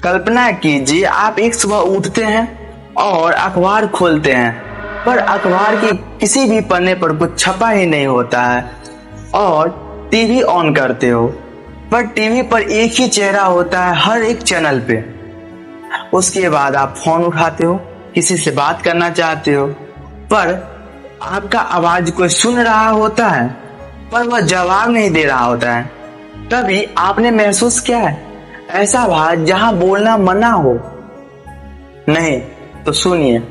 कल्पना कीजिए आप एक सुबह उठते हैं और अखबार खोलते हैं, पर अखबार के किसी भी पन्ने पर कुछ छपा ही नहीं होता है। और टीवी ऑन करते हो, पर टीवी पर एक ही चेहरा होता है हर एक चैनल पे। उसके बाद आप फोन उठाते हो, किसी से बात करना चाहते हो, पर आपका आवाज कोई सुन रहा होता है, पर वह जवाब नहीं दे रहा होता है। तभी आपने महसूस किया है ऐसा बात जहां बोलना मना हो? नहीं तो सुनिए।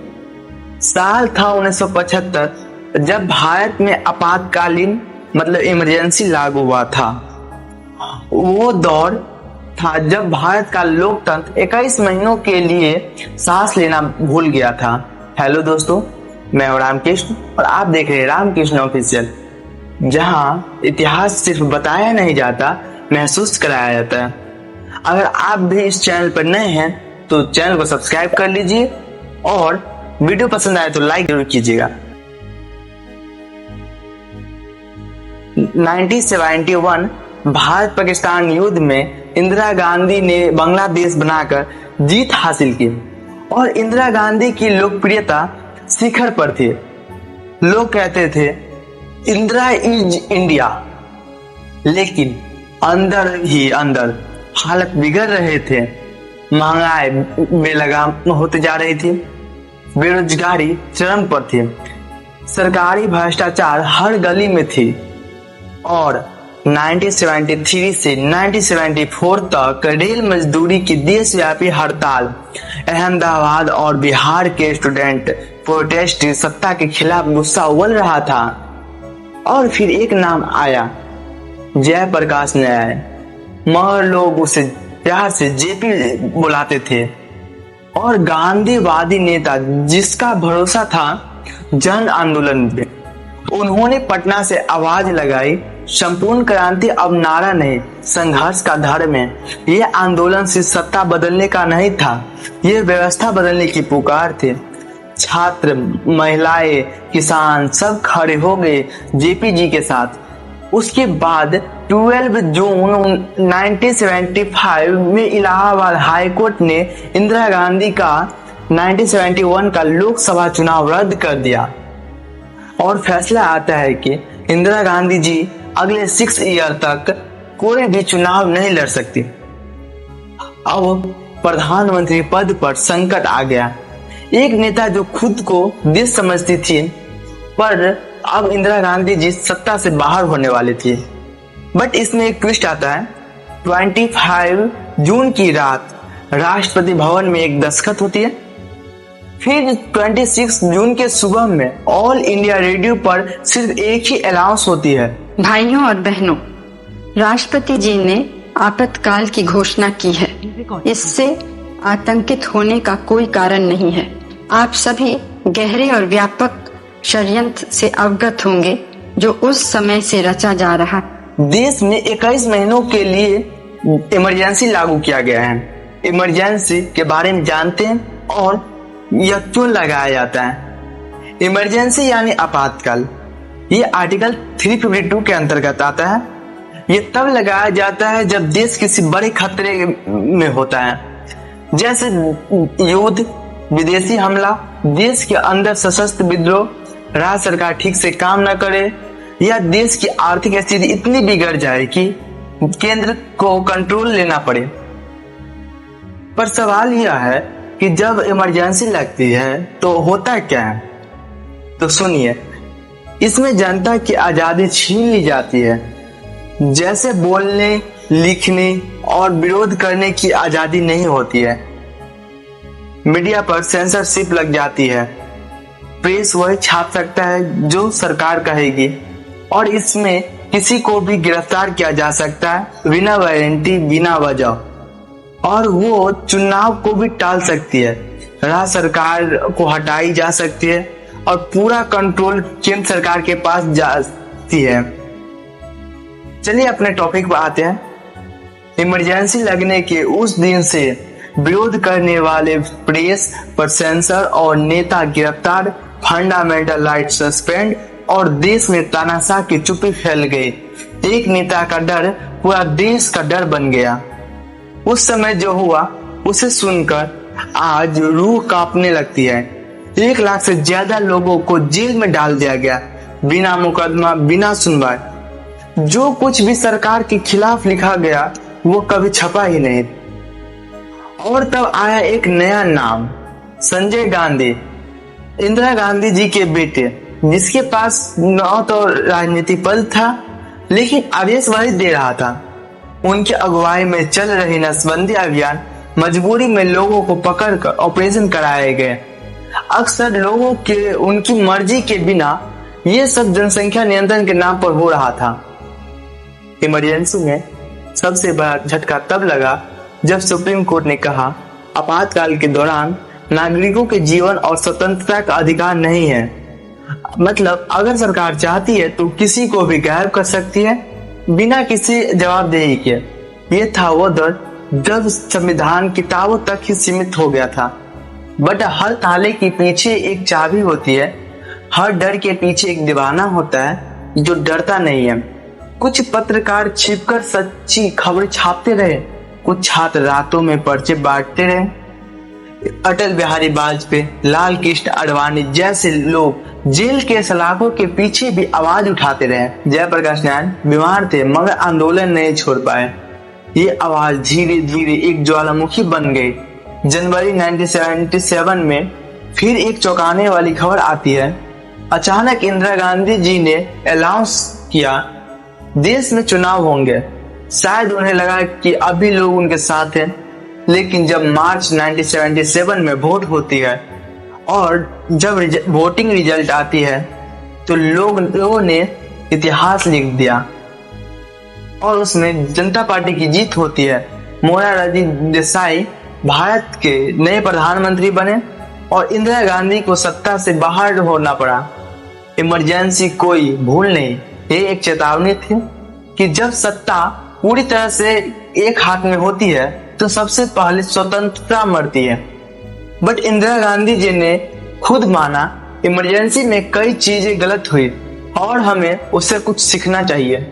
साल था 1975 जब भारत में आपातकालीन मतलब इमरजेंसी लागू हुआ था। वो दौर था जब भारत का लोकतंत्र 21 महीनों के लिए सांस लेना भूल गया था। हेलो दोस्तों, मैं हूं रामकृष्ण और आप देख रहे हैं रामकृष्ण ऑफिशियल, जहां इतिहास सिर्फ बताया नहीं जाता, महसूस कराया जाता है। अगर आप भी इस चैनल पर नए हैं तो चैनल को सब्सक्राइब कर लीजिए और वीडियो पसंद आए तो लाइक जरूर कीजिएगा। 1971 भारत पाकिस्तान युद्ध में इंदिरा गांधी ने बांग्लादेश बनाकर जीत हासिल की और इंदिरा गांधी की लोकप्रियता शिखर पर थी। लोग कहते थे इंदिरा इज इंडिया, लेकिन अंदर ही अंदर हालत बिगड़ रहे थे। महंगाई बेलगाम होते जा रही थी, बेरोजगारी चरम पर थी, सरकारी भ्रष्टाचार हर गली में थी और 1973 से 1974 तक रेल मजदूरी की देशव्यापी हड़ताल, अहमदाबाद और बिहार के स्टूडेंट प्रोटेस्ट सत्ता के खिलाफ गुस्सा उगल रहा था। और फिर एक नाम आया, जयप्रकाश नारायण, मगर लोग उसे प्यार से जेपी बुलाते थे, और गांधीवादी नेता जिसका भरोसा था जन आंदोलन पे। उन्होंने पटना से आवाज लगाई, संपूर्ण क्रांति अब नारा नहीं, संघर्ष का धर्म है। यह आंदोलन सिर्फ सत्ता बदलने का नहीं था, यह व्यवस्था बदलने की पुकार थी। छात्र, महिलाएं, किसान सब खड़े हो गए जेपी जी के साथ। उसके बाद 12 जून 1975 में इलाहाबाद हाई कोर्ट ने इंदिरा गांधी का 1971 का लोकसभा चुनाव रद्द कर दिया और फैसला आता है कि इंदिरा गांधी जी अगले 6 ईयर तक कोई भी चुनाव नहीं लड़ सकती। अब प्रधानमंत्री पद पर संकट आ गया। एक नेता जो खुद को देश समझती थी, पर अब इंदिरा गांधी जी सत्ता से बाहर होने वाली थी। बट इसमें एक ट्विस्ट आता है। 25 जून की रात राष्ट्रपति भवन में एक दस्तखत होती है। फिर 26 जून के सुबह में ऑल इंडिया रेडियो पर सिर्फ एक ही अनाउंस होती है। भाइयों और बहनों, राष्ट्रपति जी ने आपातकाल की घोषणा की है। इससे आतंकित होने का कोई कारण नहीं है। आप सभी गहरे और व्यापक षड्यंत्र से अवगत होंगे जो उस समय से रचा जा रहा है। देश में 21 महीनों के लिए इमरजेंसी लागू किया गया है। इमरजेंसी के बारे में जानते हैं और यह क्यों लगाया जाता है। इमरजेंसी यानी आपातकाल, ये आर्टिकल 352 के अंतर्गत आता है। ये तब लगाया जाता है जब देश किसी बड़े खतरे में होता है, जैसे युद्ध, विदेशी हमला, देश के अंदर सशस्त्र विद्रोह, राज्य सरकार ठीक से काम न करे, या देश की आर्थिक स्थिति इतनी बिगड़ जाए कि केंद्र को कंट्रोल लेना पड़े। पर सवाल यह है कि जब इमरजेंसी लगती है तो होता क्या है? तो सुनिए, इसमें जनता की आजादी छीन ली जाती है। जैसे बोलने, लिखने और विरोध करने की आजादी नहीं होती है। मीडिया पर सेंसरशिप लग जाती है। प्रेस वही छाप सकता है जो सरकार कहेगी, और इसमें किसी को भी गिरफ्तार किया जा सकता है बिना वारंटी, बिना वजह, और वो चुनाव को भी टाल सकती है। राज्य सरकार को हटाई जा सकती है और पूरा कंट्रोल केंद्र सरकार के पास जाती है। चलिए अपने टॉपिक पर आते हैं। इमरजेंसी लगने के उस दिन से विरोध करने वाले प्रेस पर सेंसर और नेता गिरफ्तार, फंडामेंटल राइट सस्पेंड और देश में तानाशाह की चुप्पी फैल गई। एक नेता का डर पूरा देश का डर बन गया। उस समय जो हुआ उसे सुनकर आज रूह कांपने लगती है। 1 लाख से ज्यादा लोगों को जेल में डाल दिया गया, बिना मुकदमा, बिना सुनवाई। जो कुछ भी सरकार के खिलाफ लिखा गया वो कभी छपा ही नहीं। और तब आया एक नया नाम, संजय गांधी, इंदिरा गांधी जी के बेटे, जिसके पास न तो राजनीतिक पद था लेकिन आदेश वही दे रहा था। उनकी अगुवाई में चल रही नसबंदी अभियान मजबूरी में लोगों को पकड़कर ऑपरेशन कराए गए। अक्सर लोगों के उनकी मर्जी के बिना ये सब जनसंख्या नियंत्रण के नाम पर हो रहा था। इमरजेंसी में सबसे बड़ा झटका तब लगा जब सुप्रीम कोर्ट ने कहा आपातकाल के दौरान नागरिकों के जीवन और स्वतंत्रता का अधिकार नहीं है। मतलब अगर सरकार चाहती है तो किसी को भी गायब कर सकती है बिना किसी जवाबदेही के। ये था वो दौर जब संविधान किताबों तक ही सीमित हो गया था। बट हर ताले के पीछे एक चाबी होती है, हर डर के पीछे एक दीवाना होता है जो डरता नहीं है। कुछ पत्रकार छिपकर सच्ची खबर छापते रहे, कुछ छात्र रातों में पर्चे बांटते रहे। अटल बिहारी वाजपेयी, लाल कृष्ण आडवाणी जैसे लोग जेल के सलाखों के पीछे भी आवाज उठाते रहे। जयप्रकाश नारायण बीमार थे मगर आंदोलन नहीं छोड़ पाए। ये आवाज धीरे धीरे एक ज्वालामुखी बन गई। जनवरी 1977 में फिर एक चौंकाने वाली खबर आती है। अचानक इंदिरा गांधी जी ने अनाउंस किया देश में चुनाव होंगे। शायद उन्हें लगा कि अभी लोग उनके साथ हैं, लेकिन जब मार्च 1977 में वोट होती है और जब वोटिंग रिजल्ट आती है तो लोगों ने इतिहास लिख दिया और उसमें जनता पार्टी की जीत होती है। मोरारजी देसाई भारत के नए प्रधानमंत्री बने और इंदिरा गांधी को सत्ता से बाहर होना पड़ा। इमरजेंसी कोई भूल नहीं, ये एक चेतावनी थी कि जब सत्ता पूरी तरह से एक हाथ में होती है तो सबसे पहले स्वतंत्रता मरती है। बट इंदिरा गांधी जी ने खुद माना इमरजेंसी में कई चीजें गलत हुई और हमें उससे कुछ सीखना चाहिए।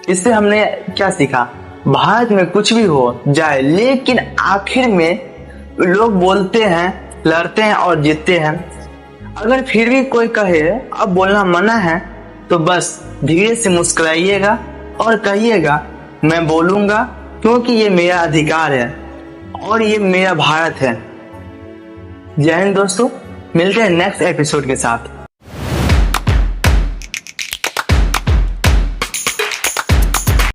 इससे हमने क्या सीखा? भारत में कुछ भी हो जाए लेकिन आखिर में लोग बोलते हैं, लड़ते हैं और जीतते हैं। अगर फिर भी कोई कहे अब बोलना मना है तो बस धीरे से मुस्कुराइएगा और कहिएगा मैं बोलूंगा क्योंकि ये मेरा अधिकार है और ये मेरा भारत है। जय हिंद दोस्तों, मिलते हैं नेक्स्ट एपिसोड के साथ।